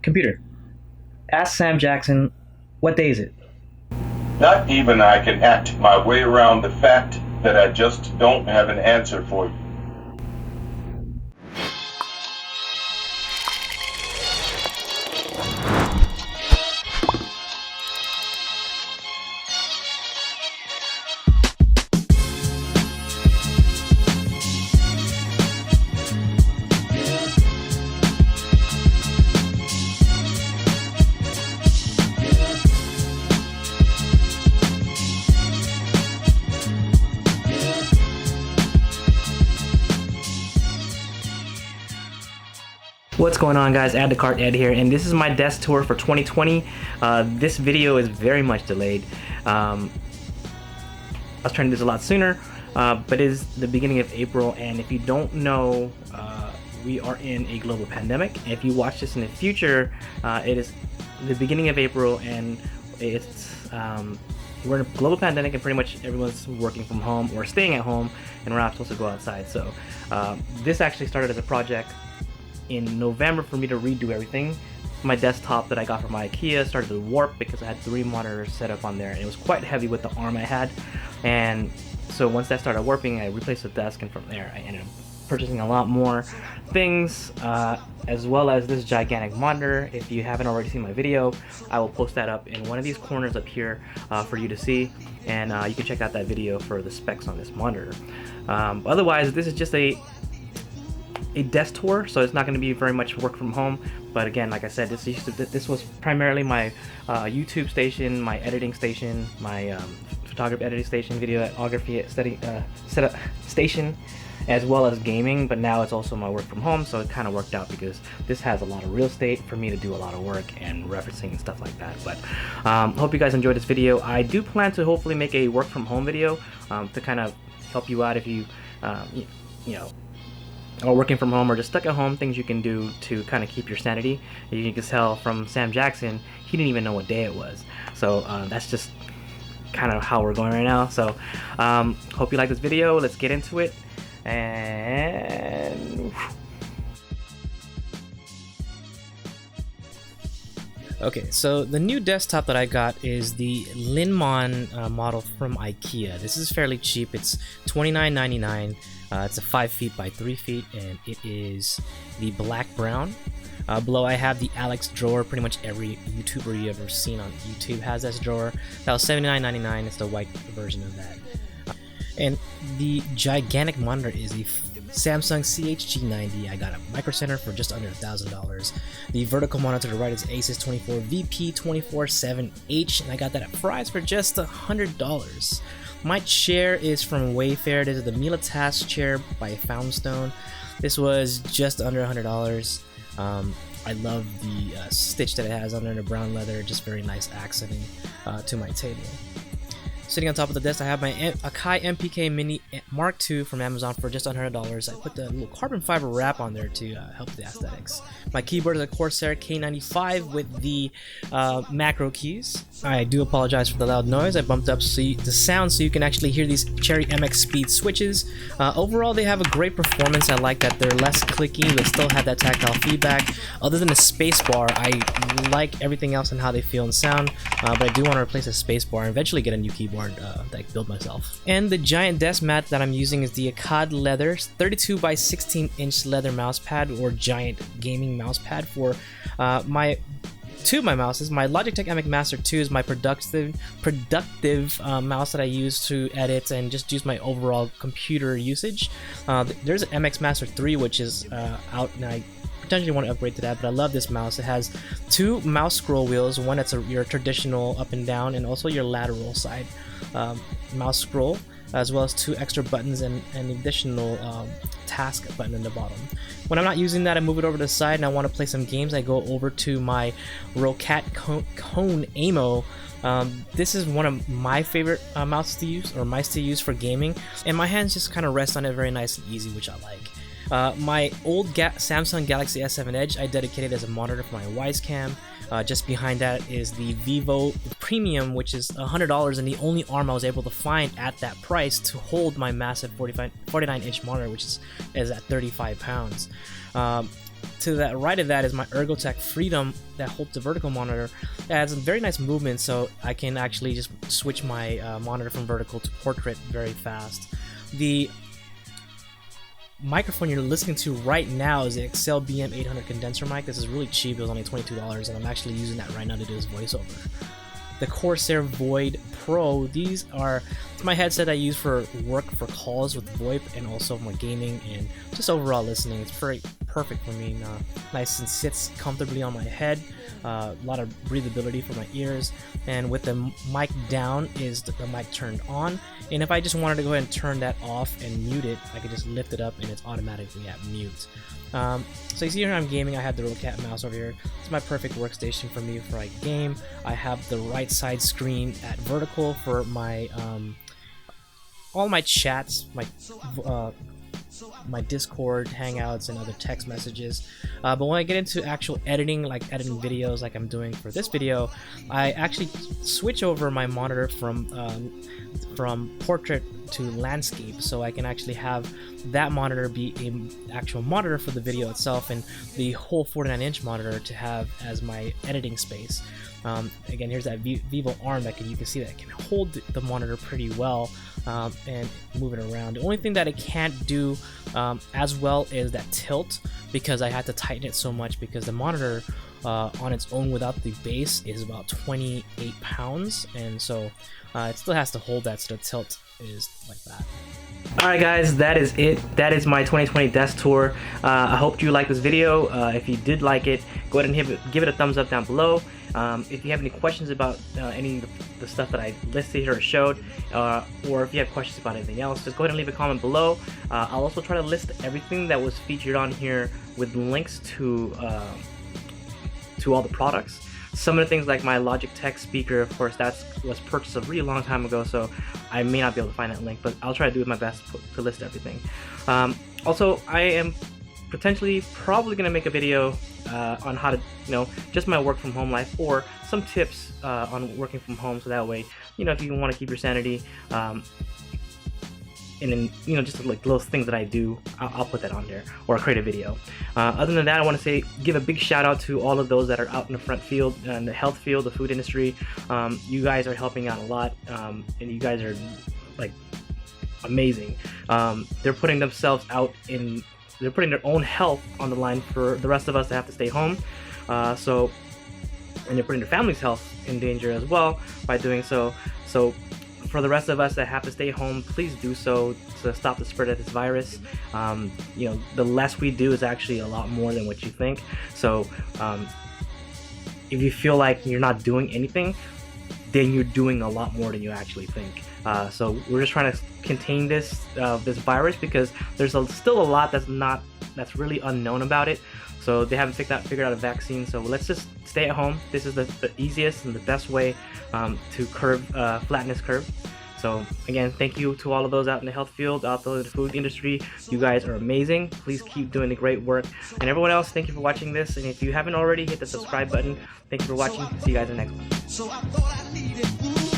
Computer, ask Sam Jackson, what day is it? Not even I can act my way around the fact that I just don't have an answer for you. What's going on, guys? Add to Cart Ed here, and this is my desk tour for 2020. This video is very much delayed. I was trying to do this a lot sooner, but it is the beginning of April, and if you don't know, we are in a global pandemic. If you watch this in the future, it is the beginning of April, and it's we're in a global pandemic, and pretty much everyone's working from home or staying at home, and we're not supposed to go outside. So this actually started as a project in November for me to redo everything. My desktop that I got from IKEA started to warp because I had 3 monitors set up on there, and it was quite heavy with the arm I had. And so once that started warping, I replaced the desk, and from there I ended up purchasing a lot more things, as well as this gigantic monitor. If you haven't already seen my video, I will post that up in one of these corners up here for you to see, and you can check out that video for the specs on this monitor. Otherwise, this is just a desk tour, so it's not going to be very much work from home. But again, like I said, this was primarily my YouTube station, my editing station, my photography editing station, videography setup station, as well as gaming. But now it's also my work from home, so it kind of worked out because this has a lot of real estate for me to do a lot of work and referencing and stuff like that. But hope you guys enjoyed this video. I do plan to hopefully make a work from home video to kind of help you out if you you know, or working from home or just stuck at home, things you can do to kind of keep your sanity. You can tell from Sam Jackson, he didn't even know what day it was. So that's just kind of how we're going right now. So hope you like this video. Let's get into it. And okay, so the new desktop that I got is the Linmon model from IKEA. This is fairly cheap. It's $29.99. It's a 5 feet by 3 feet, and it is the black brown. Below I have the Alex drawer. Pretty much every YouTuber you ever seen on YouTube has this drawer. That was $79.99. It's the white version of that. And the gigantic monitor is a Samsung CHG90. I got a Micro Center for just under $1,000. The vertical monitor to the right is Asus 24 VP247H, and I got that at Fry's for just $100. My chair is from Wayfair. This is the Miele Task chair by Foundstone. This was just under $100. I love the stitch that it has under the brown leather, just very nice accenting to my table. Sitting on top of the desk, I have my Akai MPK Mini Mark II from Amazon for just under $100. I put the little carbon fiber wrap on there to help the aesthetics. My keyboard is a Corsair K95 with the macro keys. I do apologize for the loud noise. I bumped up the sound so you can actually hear these Cherry MX Speed switches. Overall, they have a great performance. I like that they're less clicky, but still have that tactile feedback. Other than the spacebar, I like everything else and how they feel and sound, but I do want to replace the spacebar and eventually get a new keyboard that I build myself. And the giant desk mat that I'm using is the Akkad Leather 32 by 16 inch leather mouse pad, or giant gaming mouse pad for my two of my mouses. My Logitech MX Master 2 is my productive mouse that I use to edit and just use my overall computer usage. There's an MX Master 3 which is out, and I potentially want to upgrade to that, but I love this mouse. It has 2 mouse scroll wheels, one that's your traditional up and down, and also your lateral side mouse scroll, as well as 2 extra buttons and an additional task button in the bottom. When I'm not using that, I move it over to the side and I want to play some games. I go over to my Roccat Kone Amo. This is one of my favorite mice to use for gaming, and my hands just kind of rest on it very nice and easy, which I like. My old Samsung Galaxy S7 Edge I dedicated as a monitor for my Wisecam. Just behind that is the Vivo Premium, which is $100, and the only arm I was able to find at that price to hold my massive 49-inch monitor, which is at 35 pounds. To the right of that is my Ergotech Freedom that holds the vertical monitor. It has a very nice movement, so I can actually just switch my monitor from vertical to portrait very fast. The microphone you're listening to right now is the Excel BM800 condenser mic. This is really cheap. It was only $22, and I'm actually using that right now to do this voiceover. The Corsair Void Pro, these are my headset I use for work, for calls with VoIP, and also for gaming and just overall listening. It's very perfect for me. Nice and sits comfortably on my head. A lot of breathability for my ears, and with the mic down is the mic turned on, and if I just wanted to go ahead and turn that off and mute it, I could just lift it up and it's automatically at mute. So you see here I'm gaming. I have the Rollcat mouse over here. It's my perfect workstation for me for a game. I have the right side screen at vertical for my all my chats, my Discord, Hangouts, and other text messages. But when I get into actual editing, like editing videos like I'm doing for this video, I actually switch over my monitor from portrait to landscape, so I can actually have that monitor be an actual monitor for the video itself, and the whole 49-inch monitor to have as my editing space. Again, here's that Vivo arm that you can see that it can hold the monitor pretty well and move it around. The only thing that it can't do as well is that tilt, because I had to tighten it so much because the monitor on its own without the base is about 28 pounds, and so it still has to hold that, so the tilt is like that. Alright guys, that is it. That is my 2020 desk tour. I hope you liked this video. If you did like it, go ahead and give it a thumbs up down below. If you have any questions about any of the stuff that I listed here or showed, or if you have questions about anything else, just go ahead and leave a comment below. I'll also try to list everything that was featured on here with links to all the products. Some of the things like my Logitech speaker, of course, that was purchased a really long time ago, so I may not be able to find that link, but I'll try to do my best to list everything. Also, I am probably going to make a video on how to, just my work from home life, or some tips on working from home, so that way, if you want to keep your sanity, and then, just like those things that I do, I'll put that on there, or I'll create a video. Other than that, I want to give a big shout out to all of those that are out in the front field, in the health field, the food industry. You guys are helping out a lot, and you guys are like amazing. They're putting themselves out they're putting their own health on the line for the rest of us that have to stay home. And they're putting their family's health in danger as well by doing so. So for the rest of us that have to stay home, please do so to stop the spread of this virus. The less we do is actually a lot more than what you think. So if you feel like you're not doing anything, then you're doing a lot more than you actually think. So we're just trying to contain this virus, because there's still a lot that's really unknown about it. So they haven't figured out a vaccine. So let's just stay at home. This is the easiest and the best way to flatten this curve. So again, thank you to all of those out in the health field, out there in the food industry. You guys are amazing. Please keep doing the great work. And everyone else, thank you for watching this. And if you haven't already, hit the subscribe button. Thank you for watching. See you guys in the next one.